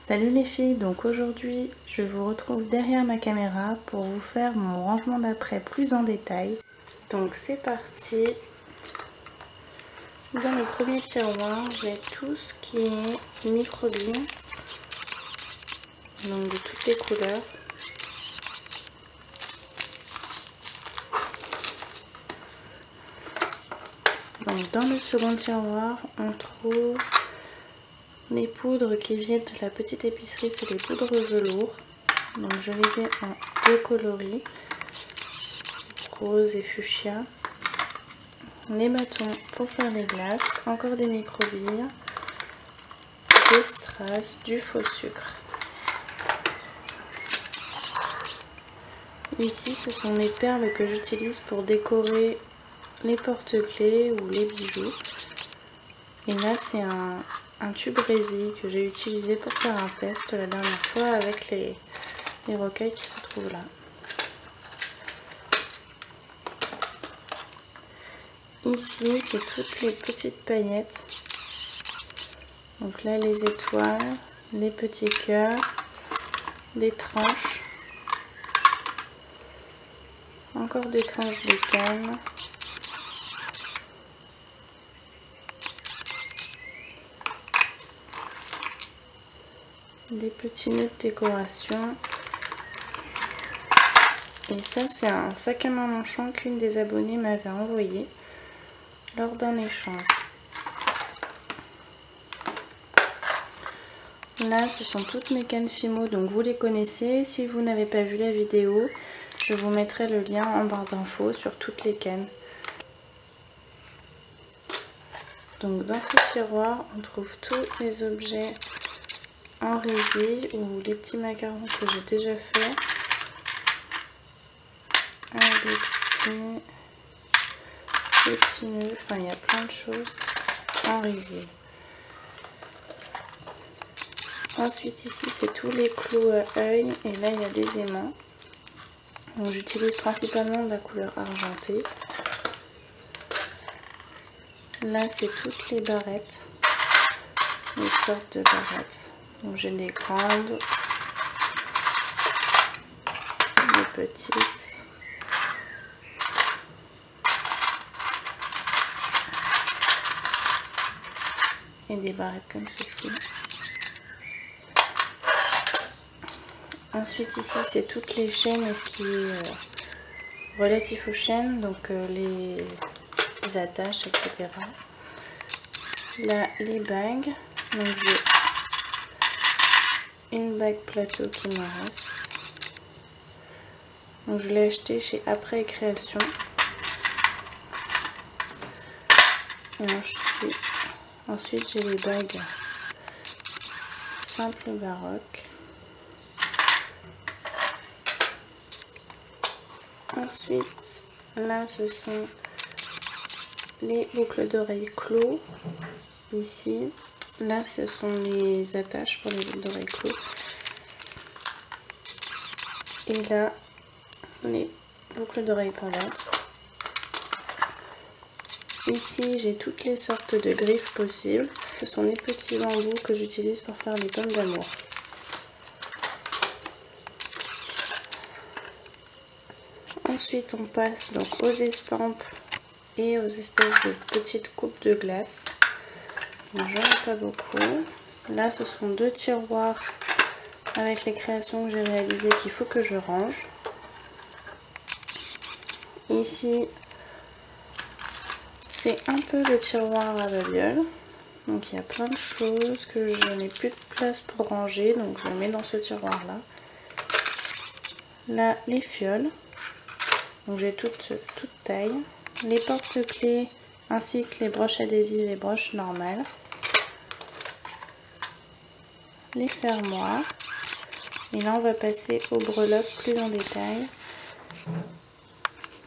Salut les filles, donc aujourd'hui je vous retrouve derrière ma caméra pour vous faire mon rangement d'après plus en détail. Donc c'est parti. Dans le premier tiroir j'ai tout ce qui est microbines, donc de toutes les couleurs. Donc dans le second tiroir on trouve les poudres qui viennent de la petite épicerie, c'est les poudres velours. Donc je les ai en deux coloris, rose et fuchsia. Les bâtons pour faire les glaces, encore des microbilles, des strass, du faux sucre. Ici ce sont les perles que j'utilise pour décorer les porte-clés ou les bijoux. Et là c'est un tube résille que j'ai utilisé pour faire un test la dernière fois avec les rocailles qui se trouvent là. Ici c'est toutes les petites paillettes. Donc là les étoiles, les petits cœurs, des tranches, encore des tranches de canne, des petits nœuds de décoration. Et ça c'est un sac à main manchant qu'une des abonnées m'avait envoyé lors d'un échange. Là ce sont toutes mes cannes Fimo, donc vous les connaissez. Si vous n'avez pas vu la vidéo, je vous mettrai le lien en barre d'infos sur toutes les cannes. Donc dans ce tiroir on trouve tous les objets en résille ou les petits macarons que j'ai déjà fait. Des petits nœuds, enfin il y a plein de choses en résille. Ensuite ici c'est tous les clous à œil et là il y a des aimants. Donc j'utilise principalement de la couleur argentée. Là c'est toutes les barrettes, les sortes de barrettes. Donc j'ai des grandes, des petites. Et des barrettes comme ceci. Ensuite ici c'est toutes les chaînes et ce qui est relatif aux chaînes, donc les attaches, etc. Là les bagues, donc j'ai une bague plateau qui me reste. Donc je l'ai acheté chez Après Création. Et ensuite j'ai les bagues simples baroques. Ensuite, là ce sont les boucles d'oreilles clos. Ici, là ce sont les attaches pour les boucles d'oreilles clos. Et là, les boucles d'oreilles pendantes. Ici, j'ai toutes les sortes de griffes possibles. Ce sont les petits bambous que j'utilise pour faire les pommes d'amour. Ensuite, on passe donc aux estampes et aux espèces de petites coupes de glace. J'en ai pas beaucoup. Là, ce sont deux tiroirs avec les créations que j'ai réalisées qu'il faut que je range. Ici, c'est un peu le tiroir à babioles. Donc, il y a plein de choses que je n'ai plus de place pour ranger. Donc, je mets dans ce tiroir-là. Là, les fioles. Donc j'ai toutes tailles, les porte-clés ainsi que les broches adhésives et broches normales, les fermoirs. Et là on va passer aux breloques plus en détail.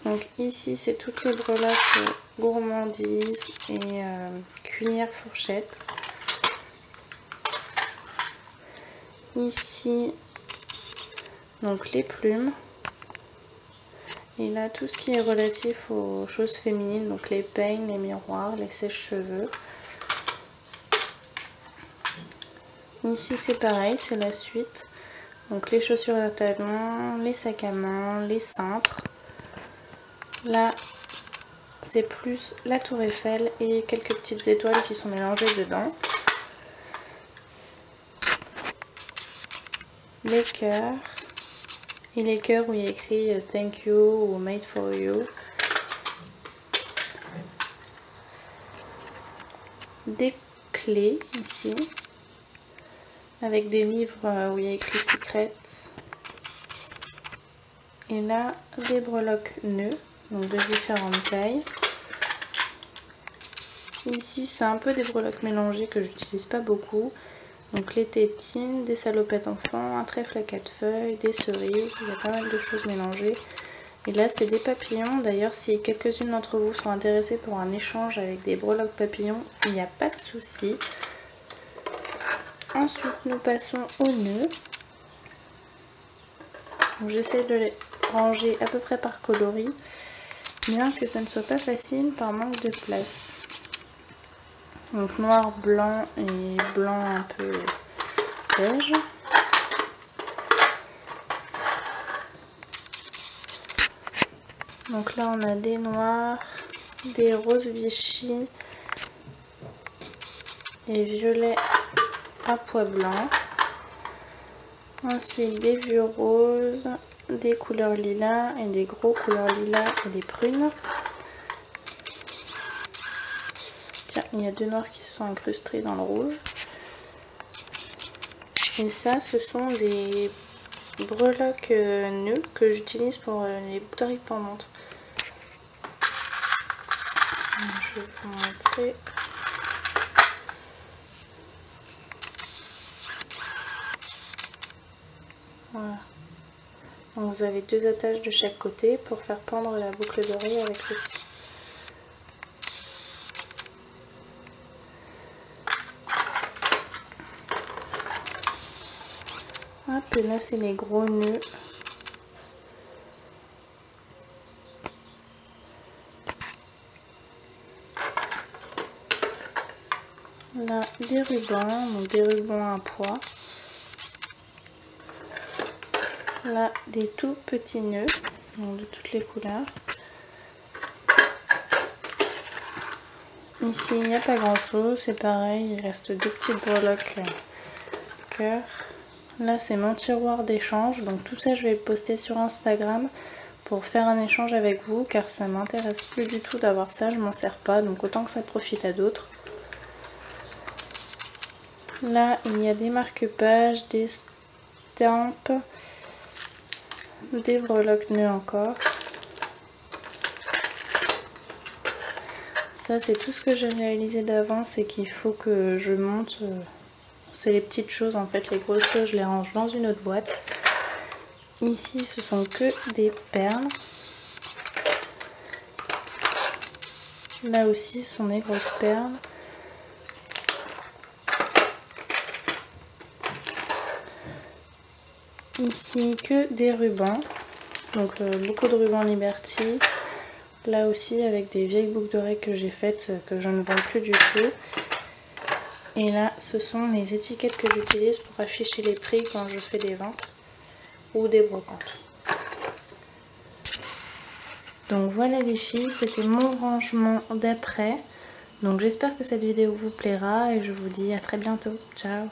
Donc ici c'est toutes les breloques gourmandises et cuillères fourchettes. Ici donc les plumes. Et là, tout ce qui est relatif aux choses féminines, donc les peignes, les miroirs, les sèche-cheveux. Ici c'est pareil, c'est la suite. Donc les chaussures à talons, les sacs à main, les cintres. Là c'est plus la tour Eiffel et quelques petites étoiles qui sont mélangées dedans. Les cœurs. Et les cœurs où il y a écrit thank you ou made for you. Des clés ici. Avec des livres où il y a écrit secret. Et là des breloques nœuds. Donc de différentes tailles. Ici c'est un peu des breloques mélangées que j'utilise pas beaucoup. Donc les tétines, des salopettes enfants, un trèfle à 4 feuilles, des cerises, il y a pas mal de choses mélangées. Et là c'est des papillons, d'ailleurs si quelques-unes d'entre vous sont intéressées pour un échange avec des breloques papillons, il n'y a pas de souci. Ensuite nous passons aux nœuds. J'essaie de les ranger à peu près par coloris, bien que ça ne soit pas facile par manque de place. Donc noir, blanc et blanc un peu beige. Donc là on a des noirs, des roses Vichy et violets à pois blanc. Ensuite des vieux roses, des couleurs lilas et des gros couleurs lilas et des prunes. Il y a deux noirs qui sont incrustés dans le rouge. Et ça, ce sont des breloques nœuds que j'utilise pour les bouteilles pendantes. Je vais vous montrer. Voilà. Donc vous avez deux attaches de chaque côté pour faire pendre la boucle d'oreille avec ceci. Hop, et là c'est les gros nœuds. Là des rubans, donc des rubans à pois. Là des tout petits nœuds, donc de toutes les couleurs. Ici il n'y a pas grand chose, c'est pareil, il reste deux petites breloques cœur. Là c'est mon tiroir d'échange, donc tout ça je vais le poster sur Instagram pour faire un échange avec vous, car ça m'intéresse plus du tout d'avoir ça, je m'en sers pas, donc autant que ça profite à d'autres. Là il y a des marque-pages, des stampes, des breloques nœuds encore. Ça c'est tout ce que j'ai réalisé d'avance et qu'il faut que je monte. C'est les petites choses en fait, les grosses choses je les range dans une autre boîte. Ici ce sont que des perles. Là aussi ce sont des grosses perles. Ici que des rubans, donc beaucoup de rubans Liberty. Là aussi avec des vieilles boucles d'oreilles que j'ai faites, que je ne vends plus du tout. Et là ce sont les étiquettes que j'utilise pour afficher les prix quand je fais des ventes ou des brocantes. Donc voilà les filles, c'était mon rangement d'après. Donc j'espère que cette vidéo vous plaira et je vous dis à très bientôt. Ciao!